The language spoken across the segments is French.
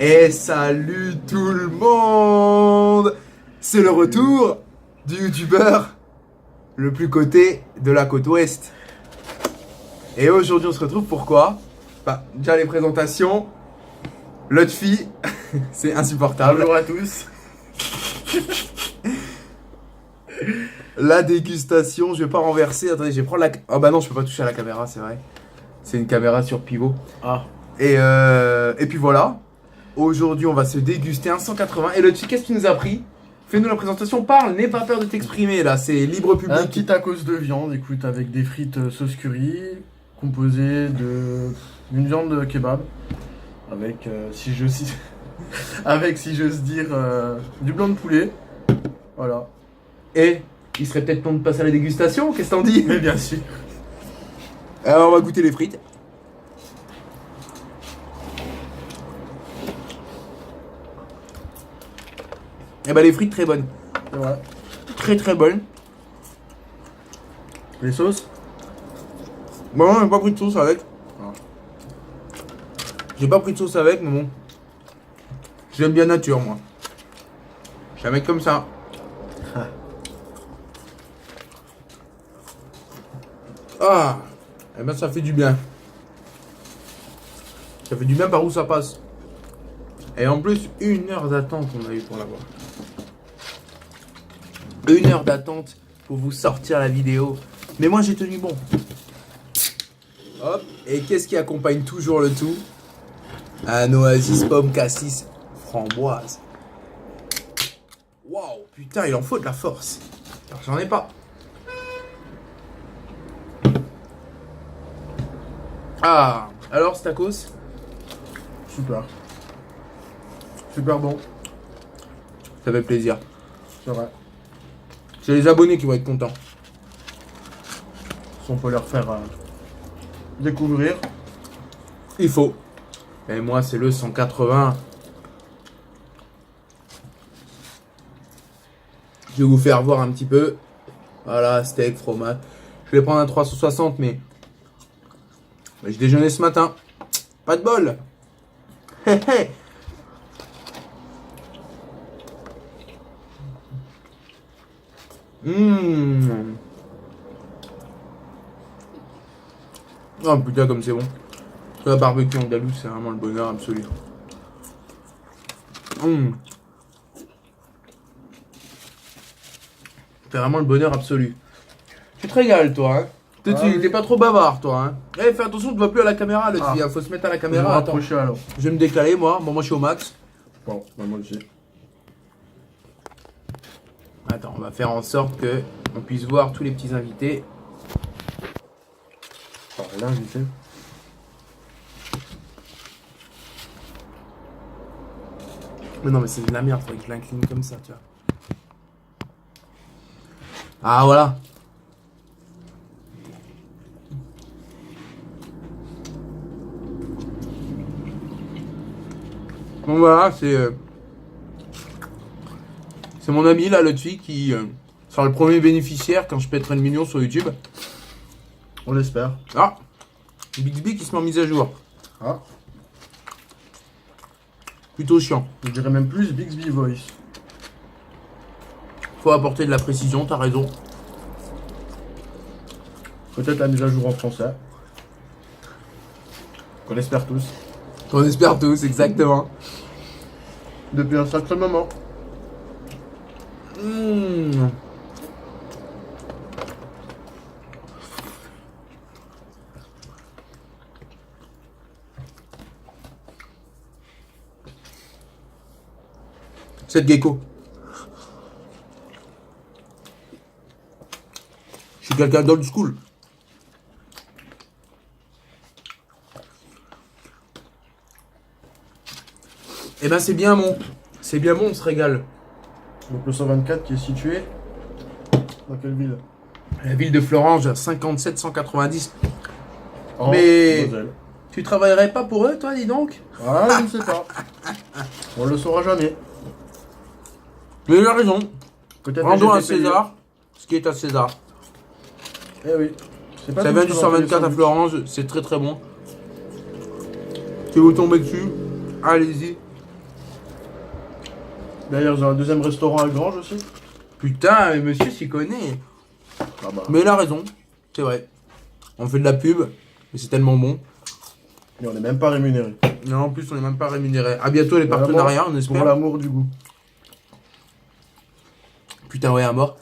Et salut tout le monde! C'est le retour du youtubeur le plus coté de la côte ouest. Et aujourd'hui on se retrouve pourquoi? Bah, déjà les présentations. L'autre fille, c'est insupportable. Bonjour à tous. La dégustation, je vais pas renverser. Attendez, je vais prendre la... Oh bah non, je peux pas toucher à la caméra, c'est vrai. C'est une caméra sur pivot. Ah. Et puis voilà. Aujourd'hui, on va se déguster un 180. Et le petit, qu'est-ce qu'il nous a pris? Fais-nous la présentation, parle, n'aie pas peur de t'exprimer là, c'est libre Un public. petit tacos de viande, écoute, avec des frites sauce curry, composé d'une viande kebab, avec, si j'ose dire, du blanc de poulet. Voilà. Et il serait peut-être temps de passer à la dégustation, qu'est-ce que t'en dis? Mais bien sûr. Alors, on va goûter les frites. Et bah, les frites très bonnes. C'est vrai. Très très bonnes. Les sauces? Bon, j'ai pas pris de sauce avec. Ah. J'ai pas pris de sauce avec, mais bon. J'aime bien nature, moi. Je suis un mec comme ça. Ah, eh ben ça fait du bien. Ça fait du bien par où ça passe. Et en plus, 1 heure d'attente on a eu pour l'avoir. 1 heure d'attente pour vous sortir la vidéo. Mais moi j'ai tenu bon. Hop, et qu'est-ce qui accompagne toujours le tout? Un oasis pomme cassis framboise. Waouh, putain, il en faut de la force. Alors, j'en ai pas. Ah, alors ce tacos? Super. Super bon. Ça fait plaisir. C'est vrai. C'est les abonnés qui vont être contents. Si on peut leur faire découvrir. Il faut. Et moi, c'est le 180. Je vais vous faire voir un petit peu. Voilà, steak, fromage. Je vais prendre un 360, mais je déjeunais ce matin. Pas de bol. Hé hé. Oh putain, comme c'est bon. La barbecue andalouse, c'est vraiment le bonheur absolu. C'est vraiment le bonheur absolu. Tu te régales, toi, hein? Toi, Ah, tu oui. t'es pas trop bavard, toi, hein? Eh, fais attention, tu vas plus à la caméra, là, Ah. faut se mettre à la Je vais me caméra. Attends, rapprocher alors. je vais me décaler, moi. Bon, moi, je suis au max. Bon, bah, moi aussi. Attends, on va faire en sorte que on puisse voir tous les petits invités. Par là, vite fait. Mais non, mais c'est de la merde, faudrait que je l'incline comme ça, tu vois. Ah, voilà. Bon, voilà, c'est mon ami, là, le dessus qui sera le premier bénéficiaire quand je pèterai le million sur YouTube. On l'espère. Ah, Bixby qui se met en mise à jour. Ah. Plutôt chiant. Je dirais même plus Bixby Voice. Faut apporter de la précision, t'as raison. Peut-être la mise à jour en français. Qu'on espère tous. On espère tous, exactement. Depuis un sacré moment. Cette gecko. Je suis quelqu'un d'old school. Eh ben c'est bien bon. C'est bien bon, on se régale. Donc le 124 qui est situé dans quelle ville? La ville de Florange, 57 190. En Mais- Moselle. Tu travaillerais pas pour eux, toi, dis donc? Ah, je ne sais pas. On le saura jamais. Mais il a raison. Peut-être Rendons que à j'ai été payé. César ce qui est à César. Eh oui. C'est pas Ça tout vient ce du qu'on a payé 124 à sans Florange, c'est très très bon. Si vous tombez dessus, allez-y. D'ailleurs, ils ont un deuxième restaurant à Grange aussi. Putain, mais monsieur s'y connaît. Ah bah. Mais il a raison, c'est vrai. On fait de la pub, mais c'est tellement bon. Et on n'est même pas rémunéré. Non, en plus, on n'est même pas rémunéré. À bientôt les partenariats, on Pour espère. l'amour du goût. Putain, ouais, à mort.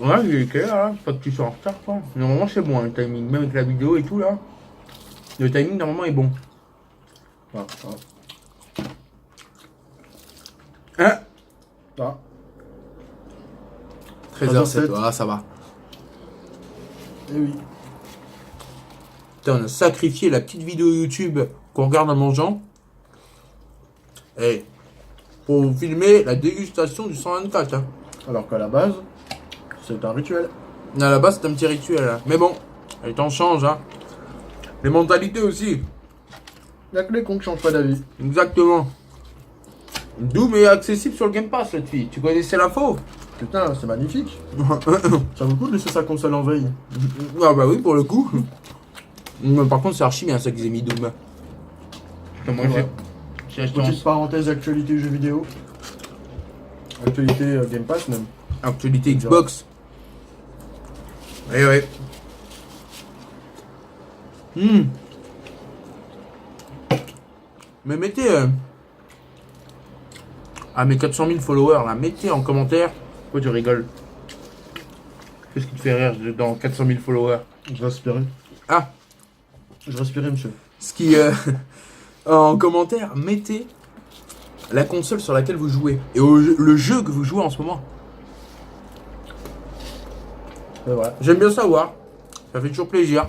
Ouais, il est quelle heure là? Pas que tu sois en retard, quoi. Normalement, c'est bon, hein, le timing. Même avec la vidéo et tout, là. Le timing, normalement, est bon. Ah. Hein? Ah. 13h07, ah, ça va. Eh oui. Putain, on a sacrifié la petite vidéo YouTube qu'on regarde en mangeant. Et pour filmer la dégustation du 124. Hein. Alors qu'à la base, c'est un rituel. À la base, c'est un petit rituel. Hein. Mais bon, les temps changent. Hein. Les mentalités aussi. Il n'y a que les cons qui changent pas d'avis. Exactement. Doom est accessible sur le Game Pass, cette fille. Tu connaissais l'info? Putain, c'est magnifique. Ça vaut le coup de laisser sa console en veille. Ah bah oui, pour le coup. Mais par contre, c'est archi bien ça qu'ils aient mis Doom. Moi, Ouais. j'ai acheté en- Petite parenthèse actualité jeux vidéo. Actualité Game Pass même. actualité Xbox. Eh ouais. Mais mettez à mes 400 000 followers là, mettez en commentaire. Pourquoi tu rigoles? Qu'est-ce qui te fait rire dans 400 000 followers? Je respirais. Ah, Je respirais, monsieur. ce qui en commentaire, mettez la console sur laquelle vous jouez et le jeu que vous jouez en ce moment. C'est vrai. J'aime bien savoir. Ça fait toujours plaisir.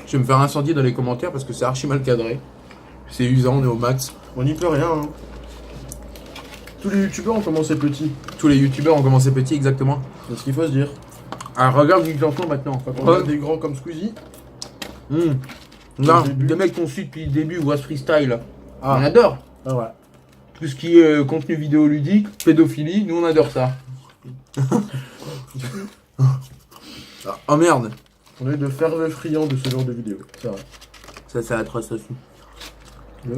Je vais me faire incendier dans les commentaires parce que c'est archi mal cadré. C'est usant, on est au max. On n'y peut rien. Hein. Tous les youtubeurs ont commencé petits. Tous les youtubeurs ont commencé petits, exactement. C'est ce qu'il faut se dire. Ah, regarde où ils en sont maintenant. On a des grands comme Squeezie. Non, Au début. des mecs qu'on suit depuis le début, Voix Freestyle. Ah. On adore. Ah ouais. Tout ce qui est contenu vidéoludique, pédophilie, nous on adore ça. Oh merde. On est de ferveux friands de ce genre de vidéos. C'est vrai. Ça, c'est atroce aussi. Le-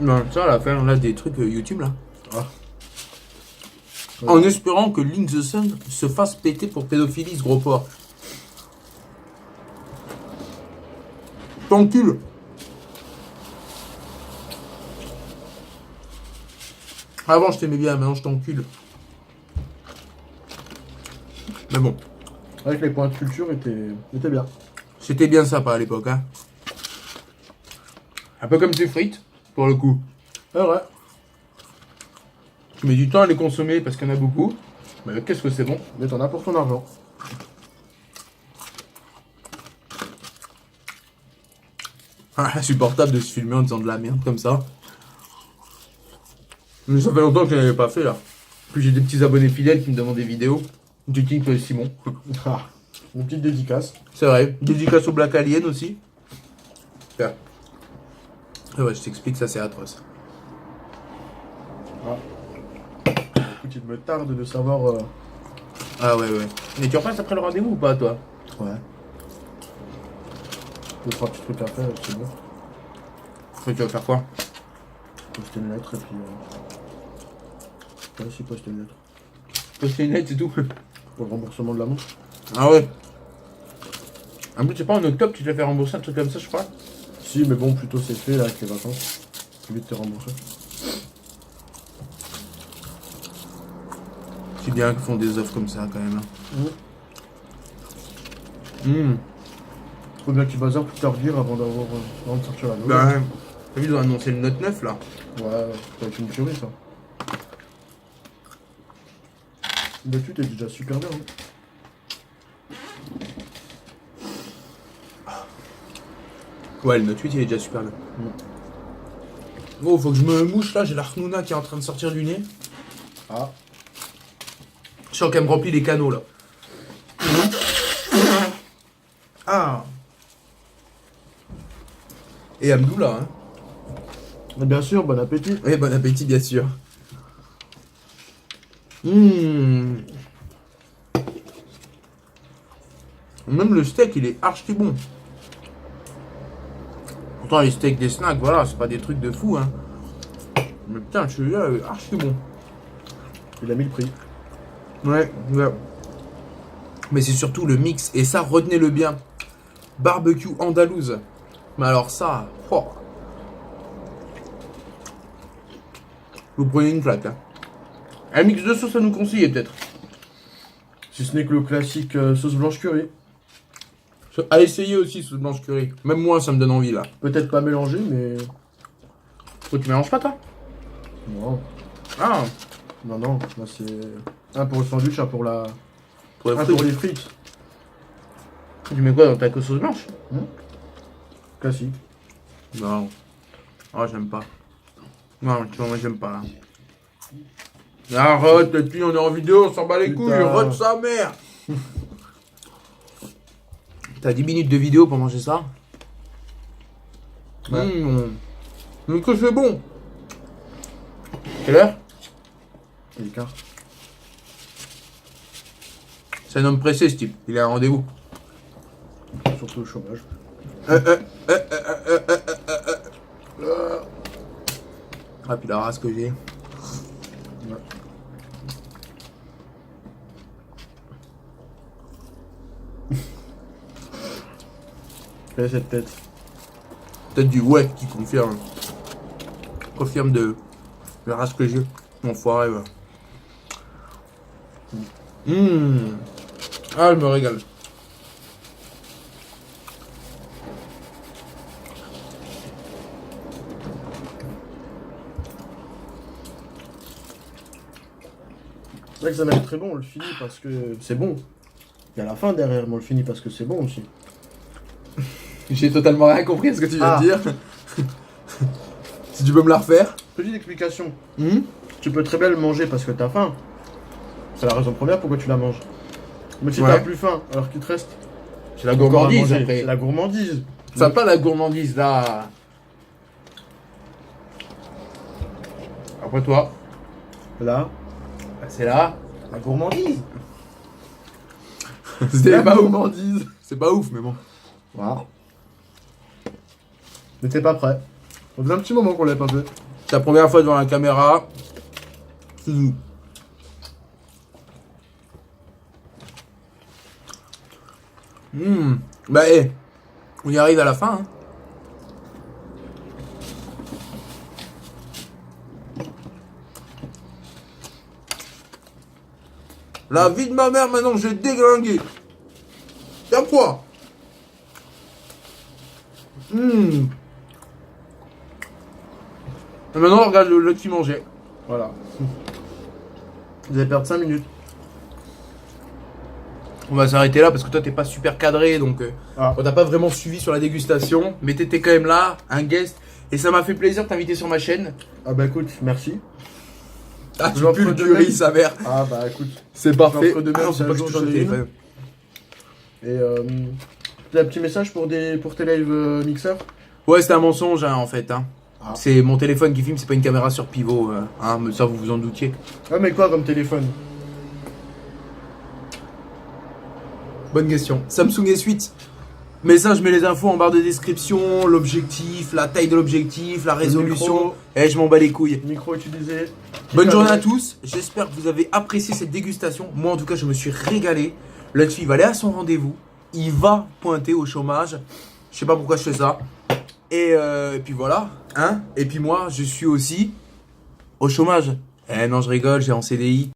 Non, ça, la faire là des trucs YouTube là. Ah. En espérant que Link the Sun se fasse péter pour pédophilie, ce gros porc. T'encules. Avant je t'aimais bien, maintenant je t'encule. Mais bon, Avec les points de culture étaient bien. c'était bien sympa à l'époque, hein. Un peu comme tes frites, pour le coup. Ah ouais. Tu mets du temps à les consommer parce qu'il y en a beaucoup. Mais qu'est-ce que c'est bon. Mais t'en as pour ton argent. Ah, insupportable de se filmer en disant de la merde comme ça. Mais ça fait longtemps que je n'avais pas fait là. Puis j'ai des petits abonnés fidèles qui me demandent des vidéos. Du type Simon. Ah. Une petite dédicace. C'est vrai. Dédicace au Black Alien aussi. Super. Ah ouais, je t'explique, ça c'est atroce. Écoute, il me tarde de savoir. Ah ouais, ouais. Mais tu repasses après le rendez-vous ou pas, toi? Ouais. 2-3 petits trucs à faire, c'est bon. Tu vas faire quoi? Poster une lettre et puis. Ouais, si, poster une lettre. Poster une lettre, c'est tout. Pour le remboursement de la montre. Ah ouais. En plus, c'est pas en octobre, tu te l'as fait rembourser un truc comme ça, je crois. Si, mais bon, plutôt c'est fait là avec les vacances. Plus vite t'es remboursé. C'est bien qu'ils font des offres comme ça quand même. Faut bien qu'ils bazardent tout leur dire avant de sortir la note. Bah, t'as vu, ils ont annoncé le Note 9 là. Ouais, ça va être une tuerie ça. Le Note 8 est déjà super bien. Hein. Ouais, le Note 8 il est déjà super bien. Oh, faut que je me mouche là, j'ai la Rnouna qui est en train de sortir du nez. Ah, Je sens qu'elle me remplit les canaux là. Ah. Et Amdoula, hein. mais bien sûr, bon appétit. Et bon appétit, bien sûr. Même le steak, il est archi bon. Pourtant, les steaks des snacks, voilà, c'est pas des trucs de fou, hein. Mais putain, celui-là, archi bon. Il a mis le prix. Ouais. Mais c'est surtout le mix. Et ça, retenez-le bien. Barbecue andalouse. Mais alors ça, oh. Vous prenez une claque, hein. Un mix de sauce à nous conseiller, peut-être. Si ce n'est que le classique sauce blanche curry. À essayer aussi, sauce blanche curry. Même moi, ça me donne envie, là. Peut-être pas mélangé, mais. Toi, tu mélanges pas, toi? Non. Ah, Non, non. Là, c'est. Un pour le sandwich, un pour la. pour les Un frites. pour les frites. Tu mets quoi dans ta sauce blanche? Classique. Non. Ah, j'aime pas. Non, tu vois, moi, j'aime pas. Arrête, et puis on est en vidéo, on s'en bat les Putain. couilles, rote sa mère. T'as 10 minutes de vidéo pour manger ça? Ouais. Mais que c'est bon. Quelle heure? L'écart. C'est un homme pressé, ce type. Il a un rendez-vous. Surtout au chômage. Ah, puis la race que j'ai. Ouais. Quelle est cette tête? Peut-être du ouais qui confirme. Confirme de la race que j'ai. Mon foiré, ouais. Ah, je me régale. C'est vrai que ça m'a l'air très bon, on le finit parce que c'est bon. Et à la fin derrière, mais on le finit parce que c'est bon aussi. J'ai totalement rien compris à ce que tu viens Ah. de dire. Si tu peux me la refaire. Petite explication. Tu peux très bien le manger parce que t'as faim. C'est la raison première pourquoi tu la manges. Mais si Ouais. t'as plus faim alors qu'il te reste C'est la encore à gourmandise manger, après. c'est la gourmandise. Ça pas la gourmandise là. Après toi, Là, bah, c'est là. la gourmandise. C'était La pas ouf. gourmandise. C'est pas ouf, mais bon. Voilà. Mais t'es pas prêt. Ça faisait un petit moment qu'on l'avait pas fait. C'est la première fois devant la caméra. Bah, on y arrive à la fin. Hein. La vie de ma mère, maintenant, j'ai déglingué. Y'a quoi? Et maintenant, on regarde le petit manger. Voilà. Vous allez perdre 5 minutes. On va s'arrêter là parce que toi, t'es pas super cadré, donc Ah. on t'a pas vraiment suivi sur la dégustation. Mais t'étais quand même là, un guest. Et ça m'a fait plaisir de t'inviter sur ma chaîne. Ah bah écoute, merci. Ah, tu L'offre pues le de curry, même. sa mère. Ah bah écoute. C'est parfait. L'offre de même, Ah non, si faut un pas que jour je touche j'en au ai une. téléphone. Et t'as un petit message pour tes live mixeurs? Ouais, c'était un mensonge, hein, en fait. Hein. Ah. C'est mon téléphone qui filme, c'est pas une caméra sur pivot. Hein, mais ça, vous vous en doutiez. Ah mais quoi comme téléphone? Bonne question. Samsung S8. Mais ça, je mets les infos en barre de description, l'objectif, la taille de l'objectif, la résolution. micro. Et je m'en bats les couilles. Micro utilisé. Bonne journée à tous. J'espère que vous avez apprécié cette dégustation. Moi, en tout cas, je me suis régalé. Là-dessus, il va aller à son rendez-vous. Il va pointer au chômage. Je sais pas pourquoi je fais ça. Et puis voilà. Hein. Et puis moi, je suis aussi au chômage. Eh non, je rigole, j'ai en CDI.